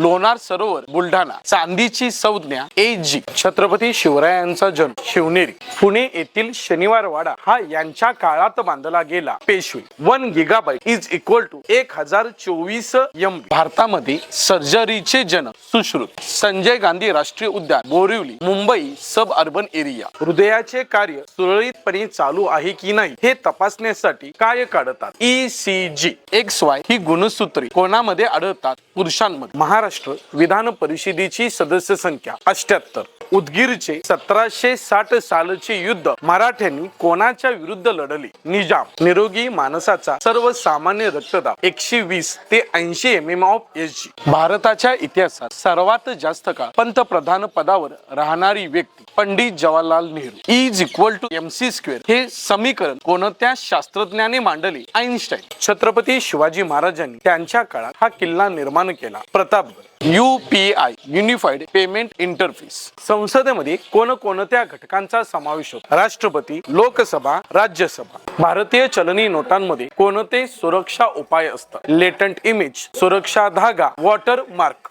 लोणार सरोवर बुलढाणा, चांदीची संज्ञा AG, छत्रपती शिवरायांचा जन्म शिवनेरी, पुणे येथील शनिवारवाडा हा यांच्या काळात बांधला गेला पेशवे, 1 gigabyte is equal to 1024 MB, भारतामध्ये सर्जरीचे जनक सुश्रुत, संजय गांधी राष्ट्रीय उद्यान बोरिवली, मुंबई सब अर्बन एरिया, हृदयाचे कार्य सुरळीतपणे चालू आहे की नाही हे तपासण्यासाठी काय काढतात, ECG, XY ही गुणसूत्रे कोणामध्ये आढळतात, पुरुषांमध्ये, महाराष्ट्र विधान परिषदेची सदस्य संख्या 78, उदगीरचे 1760 सालचे युद्ध मराठ्यांनी कोणाच्या विरुद्ध लढले, निजाम, निरोगी माणसाचा सर्वसामान्य रक्तदाब 120 ते 80 mm ऑफ SG, भारताच्या इतिहासात सर्वात जास्त काळ पंतप्रधान पदावर राहणारी व्यक्ती Pandit Jawaharlal Nehru, is equal to MC² हे समीकरण कोणत्या शास्त्रज्ञाने मांडले, आइन्स्टाईन, छत्रपती शिवाजी महाराजांनी त्यांच्या काळात हा किल्ला निर्माण केला, Pratapgad, UPI unified payment interface, संसदेमध्ये कोणकोणत्या घटकांचा समावेश होतो, राष्ट्रपती, लोकसभा, राज्यसभा, भारतीय चलनी नोटांमध्ये कोणते सुरक्षा उपाय असतात, लेटंट इमेज, सुरक्षा धागा, वॉटर मार्क,